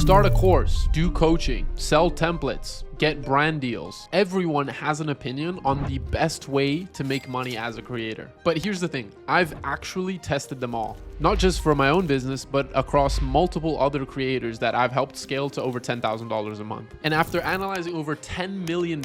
Start a course, do coaching, sell templates, get brand deals. Everyone has an opinion on the best way to make money as a creator. But here's the thing, I've actually tested them all. Not just for my own business, but across multiple other creators that I've helped scale to over $10,000 a month. And after analyzing over $10 million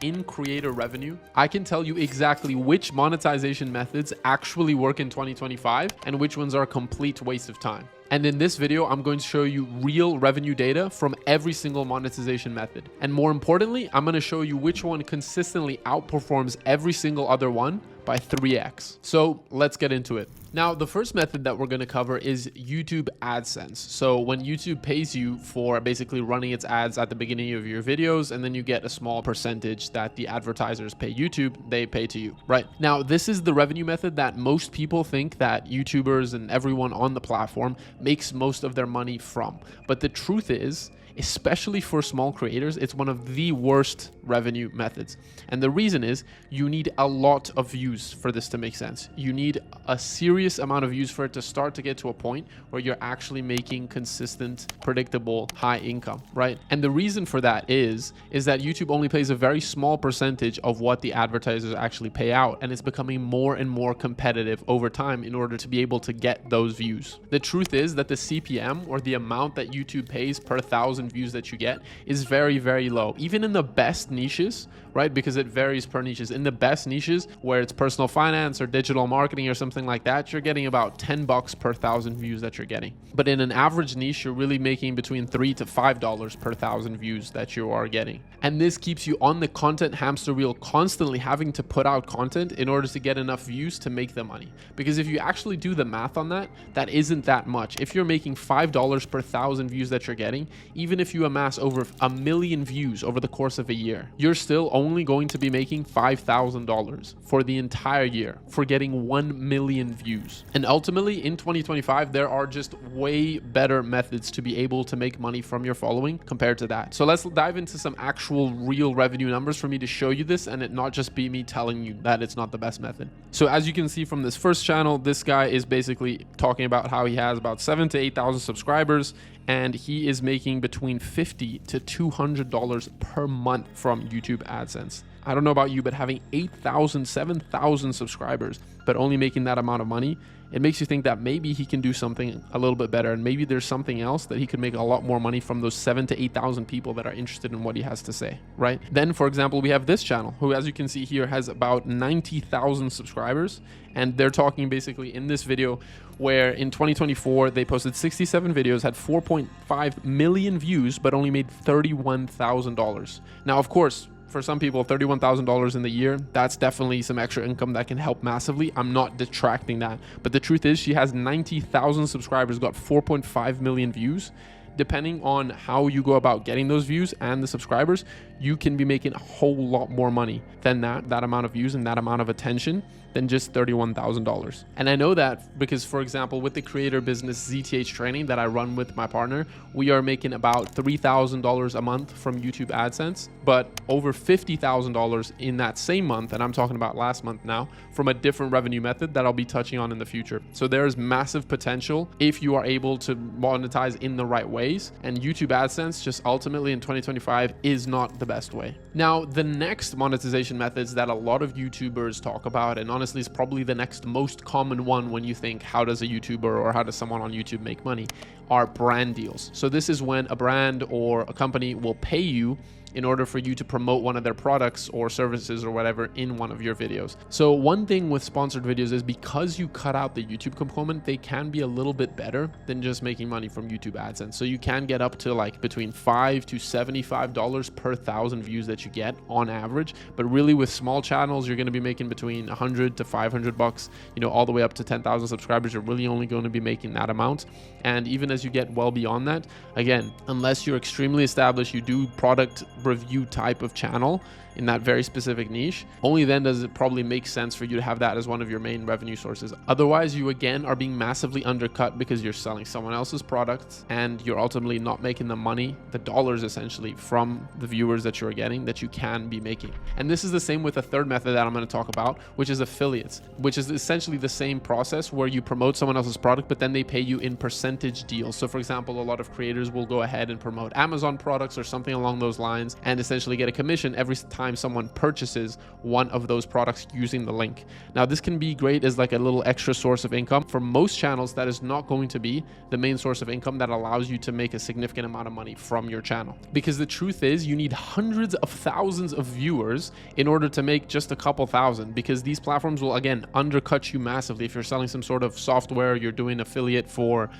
in creator revenue, I can tell you exactly which monetization methods actually work in 2025 and which ones are a complete waste of time. And in this video, I'm going to show you real revenue data from every single monetization method. And more importantly, I'm going to show you which one consistently outperforms every single other one by 3x. So let's get into it. Now, the first method that we're going to cover is YouTube AdSense. So when YouTube pays you for basically running its ads at the beginning of your videos, and then you get a small percentage that the advertisers pay YouTube, they pay to you, right? Now, this is the revenue method that most people think that YouTubers and everyone on the platform makes most of their money from. But the truth is, especially for small creators, it's one of the worst revenue methods. And the reason is you need a lot of views for this to make sense. You need a serious amount of views for it to start to get to a point where you're actually making consistent, predictable, high income, right? And the reason for that is that YouTube only pays a very small percentage of what the advertisers actually pay out. And it's becoming more and more competitive over time in order to be able to get those views. The truth is that the CPM, or the amount that YouTube pays per 1,000 views that you get, is very, very low. Even in the best niches, right? Because it varies per niches. In the best niches where it's personal finance or digital marketing or something like that, you're getting about $10 per 1,000 views that you're getting. But in an average niche, you're really making between $3 to $5 per 1,000 views that you are getting. And this keeps you on the content hamster wheel, constantly having to put out content in order to get enough views to make the money. Because if you actually do the math on that, that isn't that much. If you're making $5 per 1,000 views that you're getting, even if you amass over 1 million views over the course of a year, you're still only going to be making $5,000 for the entire year for getting 1 million views. And ultimately in 2025, there are just way better methods to be able to make money from your following compared to that. So let's dive into some actual real revenue numbers for me to show you this, and it not just be me telling you that it's not the best method. So as you can see from this first channel, this guy is basically talking about how he has about 7,000 to 8,000 subscribers, and he is making between $50 to $200 per month from YouTube AdSense. I don't know about you, but having 8,000, 7,000 subscribers, but only making that amount of money, it makes you think that maybe he can do something a little bit better, and maybe there's something else that he could make a lot more money from those 7,000 to 8,000 people that are interested in what he has to say, right? Then, for example, we have this channel, who, as you can see here, has about 90,000 subscribers, and they're talking basically in this video where in 2024, they posted 67 videos, had 4.5 million views, but only made $31,000. Now, of course, for some people, $31,000 in the year, that's definitely some extra income that can help massively. I'm not detracting that. But the truth is, she has 90,000 subscribers, got 4.5 million views. Depending on how you go about getting those views and the subscribers, you can be making a whole lot more money than that amount of views and that amount of attention than just $31,000. And I know that because, for example, with the creator business ZTH training that I run with my partner, we are making about $3,000 a month from YouTube AdSense, but over $50,000 in that same month, and I'm talking about last month now, from a different revenue method that I'll be touching on in the future. So there's massive potential if you are able to monetize in the right ways, and YouTube AdSense just ultimately in 2025 is not the best way. Now, the next monetization methods that a lot of YouTubers talk about, and honestly is probably the next most common one when you think how does a YouTuber or how does someone on YouTube make money, are brand deals. So this is when a brand or a company will pay you in order for you to promote one of their products or services or whatever in one of your videos. So one thing with sponsored videos is because you cut out the YouTube component, they can be a little bit better than just making money from YouTube AdSense. So you can get up to like between $5 to $75 per 1,000 views that you get on average. But really with small channels, you're going to be making between $100 to $500, all the way up to 10,000 subscribers. You're really only going to be making that amount. And even as you get well beyond that, again, unless you're extremely established, you do product review type of channel in that very specific niche, only then does it probably make sense for you to have that as one of your main revenue sources. Otherwise, you again are being massively undercut because you're selling someone else's products and you're ultimately not making the money, the dollars essentially, from the viewers that you're getting that you can be making. And this is the same with a third method that I'm going to talk about, which is affiliates, which is essentially the same process where you promote someone else's product, but then they pay you in percentage deals. So for example, a lot of creators will go ahead and promote Amazon products or something along those lines and essentially get a commission every time someone purchases one of those products using the link. Now, this can be great as like a little extra source of income. For most channels, that is not going to be the main source of income that allows you to make a significant amount of money from your channel. Because the truth is, you need hundreds of thousands of viewers in order to make just a couple thousand, because these platforms will again undercut you massively. If you're selling some sort of software, you're doing affiliate for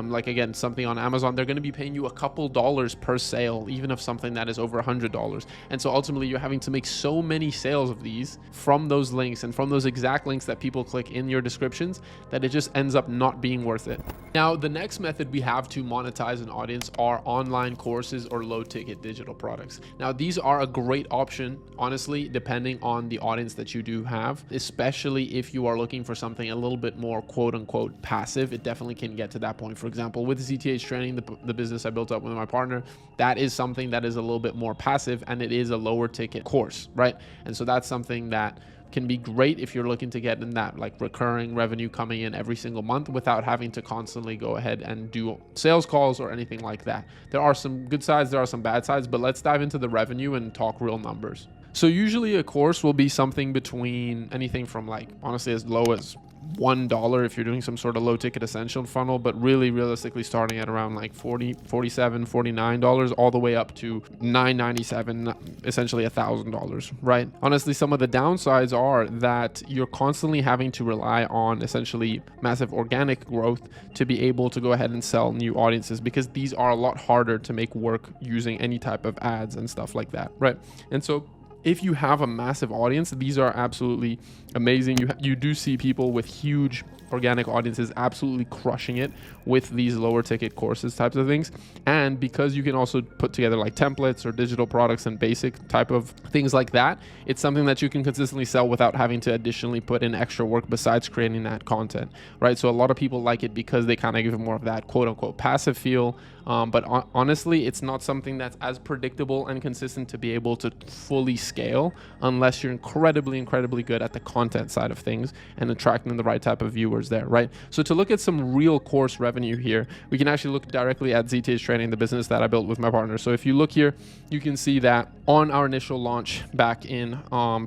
like again something on Amazon, they're going to be paying you a couple dollars per sale, even of something that is over $100. And so ultimately you're having to make so many sales of these from those links and from those exact links that people click in your descriptions that it just ends up not being worth it. Now, the next method we have to monetize an audience are online courses or low ticket digital products. Now, these are a great option, honestly, depending on the audience that you do have, especially if you are looking for something a little bit more quote unquote passive. It definitely can get to that point. For example, with ZTH Training, the business I built up with my partner, that is something that is a little bit more passive and it is a lower ticket course, right? And so that's something that can be great if you're looking to get in that like recurring revenue coming in every single month without having to constantly go ahead and do sales calls or anything like that. There are some good sides, there are some bad sides, but let's dive into the revenue and talk real numbers. So usually a course will be something between anything from like honestly as low as $1 if you're doing some sort of low ticket essential funnel, but really realistically starting at around like $40, $47, $49 all the way up to $997, essentially $1,000, right? Honestly, some of the downsides are that you're constantly having to rely on essentially massive organic growth to be able to go ahead and sell new audiences, because these are a lot harder to make work using any type of ads and stuff like that, right? And so if you have a massive audience, these are absolutely amazing. You do see people with huge organic audiences absolutely crushing it with these lower ticket courses types of things. And because you can also put together like templates or digital products and basic type of things like that, it's something that you can consistently sell without having to additionally put in extra work besides creating that content, right? So a lot of people like it because they kind of give it more of that quote unquote passive feel. But honestly, it's not something that's as predictable and consistent to be able to fully scale unless you're incredibly good at the content side of things and attracting the right type of viewers there, right? So to look at some real course revenue here, we can actually look directly at ZTH Training, the business that I built with my partner. So if you look here, you can see that on our initial launch back in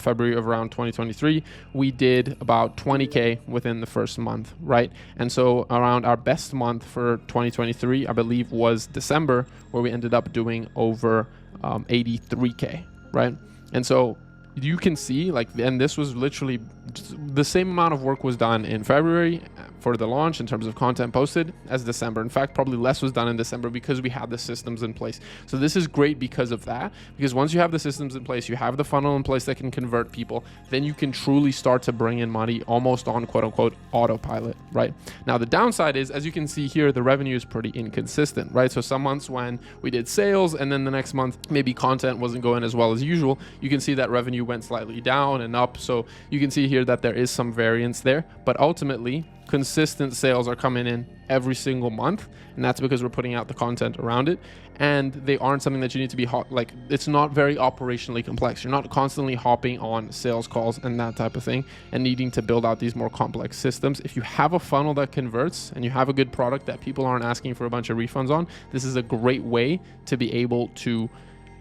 February of around 2023, we did about 20K within the first month, right? And so around our best month for 2023, I believe was December, where we ended up doing over 83K, right? And so you can see like, and this was literally the same amount of work was done in February for the launch in terms of content posted as December. In fact, probably less was done in December because we had the systems in place. So this is great because of that, because once you have the systems in place, you have the funnel in place that can convert people, then you can truly start to bring in money almost on quote unquote autopilot, right? Now, the downside is, as you can see here, the revenue is pretty inconsistent, right? So some months when we did sales and then the next month, maybe content wasn't going as well as usual, you can see that revenue went slightly down and up. So you can see here that there is some variance there, but ultimately consistent sales are coming in every single month, and that's because we're putting out the content around it, and they aren't something that you need to be like it's not very operationally complex. You're not constantly hopping on sales calls and that type of thing and needing to build out these more complex systems. If you have a funnel that converts and you have a good product that people aren't asking for a bunch of refunds on, this is a great way to be able to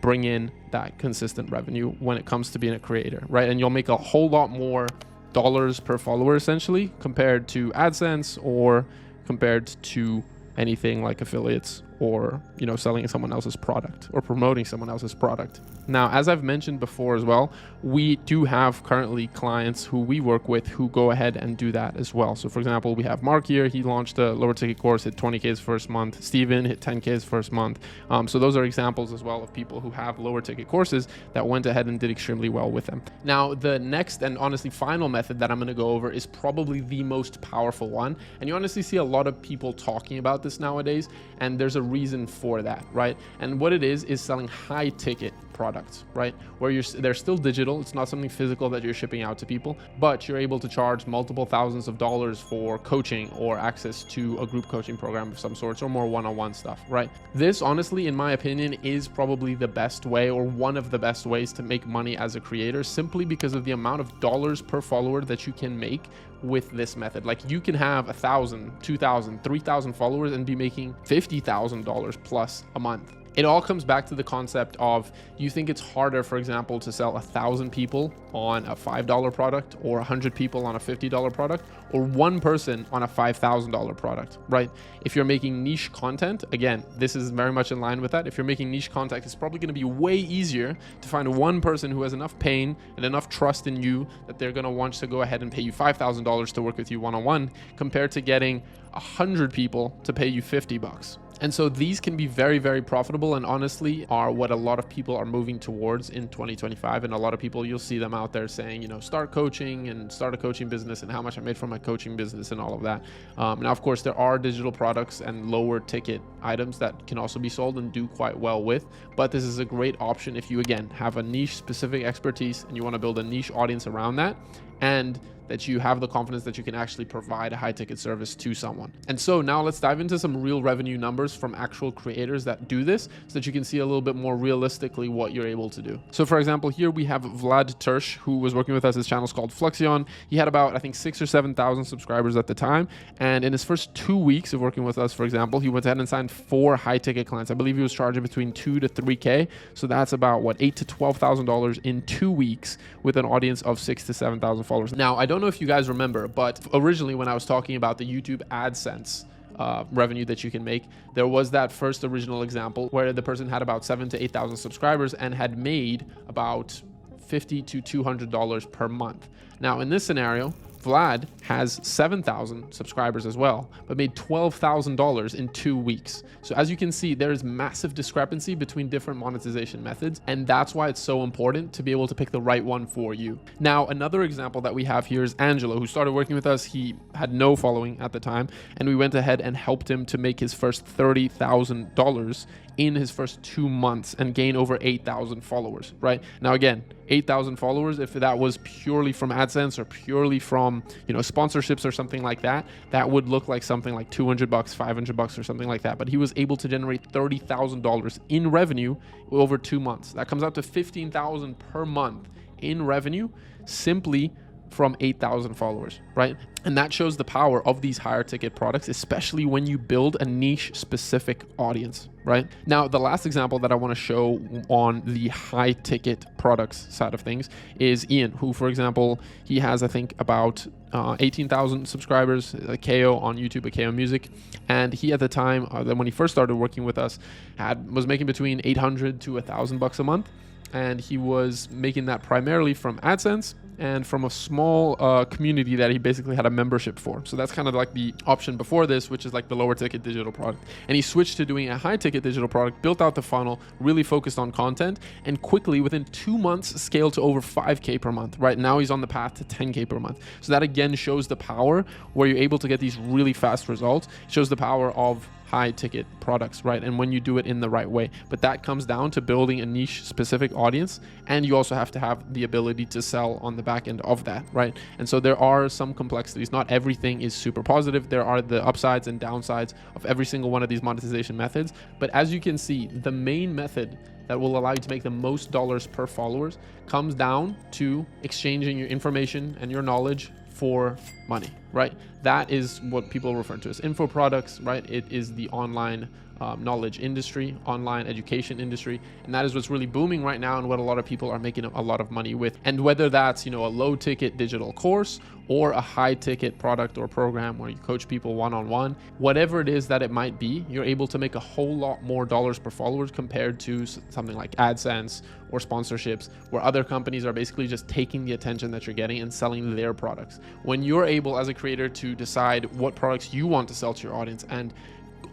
bring in that consistent revenue when it comes to being a creator, right? And you'll make a whole lot more dollars per follower essentially compared to AdSense or compared to anything like affiliates or, you know, selling someone else's product or promoting someone else's product. Now, as I've mentioned before as well, we do have currently clients who we work with who go ahead and do that as well. So for example, we have Mark here. He launched a lower ticket course, hit 20K his first month. Steven hit 10K his first month. So those are examples as well of people who have lower ticket courses that went ahead and did extremely well with them. Now, the next and honestly final method that I'm going to go over is probably the most powerful one. And you honestly see a lot of people talking about this nowadays, and there's a reason for that, right? And what it is selling high ticket products, right? Where they're still digital. It's not something physical that you're shipping out to people, but you're able to charge multiple thousands of dollars for coaching or access to a group coaching program of some sorts or more one-on-one stuff, right? This, honestly, in my opinion, is probably the best way or one of the best ways to make money as a creator, simply because of the amount of dollars per follower that you can make with this method. Like, you can have 1,000, 2,000, 3,000 followers and be making $50,000 plus a month. It all comes back to the concept of, you think it's harder, for example, to sell 1,000 people on a $5 product, or 100 people on a $50 product, or one person on a $5,000 product, right? If you're making niche content, again, this is very much in line with that. If you're making niche content, it's probably going to be way easier to find one person who has enough pain and enough trust in you that they're going to want to go ahead and pay you $5,000 to work with you one-on-one, compared to getting 100 people to pay you $50. And so these can be very, very profitable, and honestly are what a lot of people are moving towards in 2025. And a lot of people, you'll see them out there saying, you know, start coaching and start a coaching business and how much I made from my coaching business and all of that. Now, of course, there are digital products and lower ticket items that can also be sold and do quite well with, but this is a great option if you, again, have a niche specific expertise and you want to build a niche audience around that, and that you have the confidence that you can actually provide a high ticket service to someone. And so now let's dive into some real revenue numbers from actual creators that do this, so that you can see a little bit more realistically what you're able to do. So for example, here we have Vlad Tersh, who was working with us. His channel is called Flexion. He had about, I think, 6,000 or 7,000 subscribers at the time. And in his first 2 weeks of working with us, for example, he went ahead and signed 4 high ticket clients. I believe he was charging between 2 to 3K. So that's about what, $8,000 to $12,000 in 2 weeks with an audience of 6,000 to 7,000 followers. Now, I don't know if you guys remember, but originally when I was talking about the YouTube AdSense revenue that you can make, there was that first original example where the person had about 7,000 to 8,000 subscribers and had made about $50 to $200 per month. Now, in this scenario, Vlad has 7,000 subscribers as well, but made $12,000 in 2 weeks. So as you can see, there is massive discrepancy between different monetization methods, and that's why it's so important to be able to pick the right one for you. Now, another example that we have here is Angelo, who started working with us. He had no following at the time, and we went ahead and helped him to make his first $30,000 in his first 2 months and gain over 8,000 followers, right? Now, again, 8,000 followers, if that was purely from AdSense or purely from, you know, sponsorships or something like that, that would look like something like $200, $500 or something like that. But he was able to generate $30,000 in revenue over 2 months. That comes out to $15,000 per month in revenue, simply from 8,000 followers, right? And that shows the power of these higher ticket products, especially when you build a niche specific audience, right? Now, the last example that I want to show on the high ticket products side of things is Ian, who, for example, he has, I think, about 18,000 subscribers, KO on YouTube, KO Music. And he, at the time, when he first started working with us, was making between 800 to $1,000 a month. And he was making that primarily from AdSense and from a small community that he basically had a membership for. So that's kind of like the option before this, which is like the lower ticket digital product. And he switched to doing a high ticket digital product, built out the funnel, really focused on content, and quickly within 2 months scaled to over 5K per month. Right now he's on the path to 10K per month. So that again shows the power where you're able to get these really fast results. It shows the power of high ticket products, right? And when you do it in the right way. But that comes down to building a niche specific audience, and you also have to have the ability to sell on the back end of that, right? And so there are some complexities. Not everything is super positive. There are the upsides and downsides of every single one of these monetization methods. But as you can see, the main method that will allow you to make the most dollars per followers comes down to exchanging your information and your knowledge for money, right? That is what people refer to as info products, right? It is the online knowledge industry, online education industry, and that is what's really booming right now and what a lot of people are making a lot of money with. And whether that's, you know, a low ticket digital course or a high ticket product or program where you coach people one-on-one, whatever it is that it might be, you're able to make a whole lot more dollars per followers compared to something like AdSense or sponsorships, where other companies are basically just taking the attention that you're getting and selling their products. When you're able as a creator to decide what products you want to sell to your audience and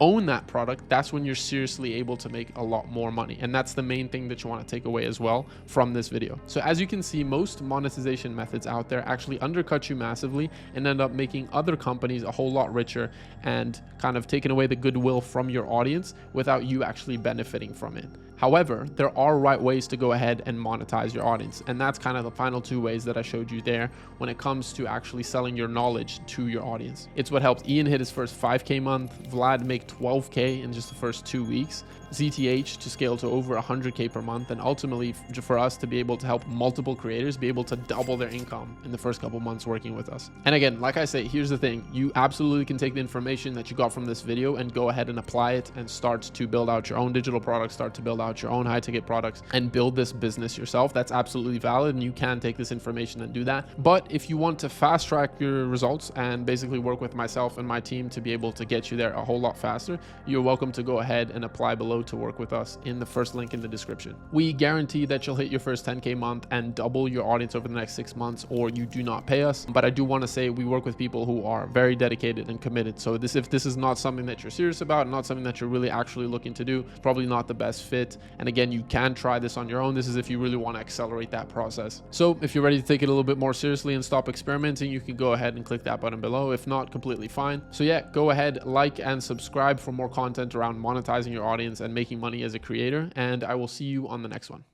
own that product, that's when you're seriously able to make a lot more money. And that's the main thing that you want to take away as well from this video. So as you can see, most monetization methods out there actually undercut you massively and end up making other companies a whole lot richer and kind of taking away the goodwill from your audience without you actually benefiting from it. However, there are right ways to go ahead and monetize your audience. And that's kind of the final two ways that I showed you there when it comes to actually selling your knowledge to your audience. It's what helped Ian hit his first 5K month, Vlad make 12K in just the first 2 weeks, ZTH to scale to over 100K per month, and ultimately for us to be able to help multiple creators be able to double their income in the first couple months working with us. And again, like I say, here's the thing, you absolutely can take the information that you got from this video and go ahead and apply it and start to build out your own digital products, start to build out your own high ticket products and build this business yourself. That's absolutely valid, and you can take this information and do that. But if you want to fast track your results and basically work with myself and my team to be able to get you there a whole lot faster, you're welcome to go ahead and apply below to work with us in the first link in the description. We guarantee that you'll hit your first 10K month and double your audience over the next 6 months, or you do not pay us. But I do want to say we work with people who are very dedicated and committed. So if this is not something that you're serious about, not something that you're really actually looking to do, probably not the best fit. And again, you can try this on your own. This is if you really want to accelerate that process. So if you're ready to take it a little bit more seriously and stop experimenting, you can go ahead and click that button below. If not, completely fine. So yeah, go ahead, like and subscribe for more content around monetizing your audience and making money as a creator, and I will see you on the next one.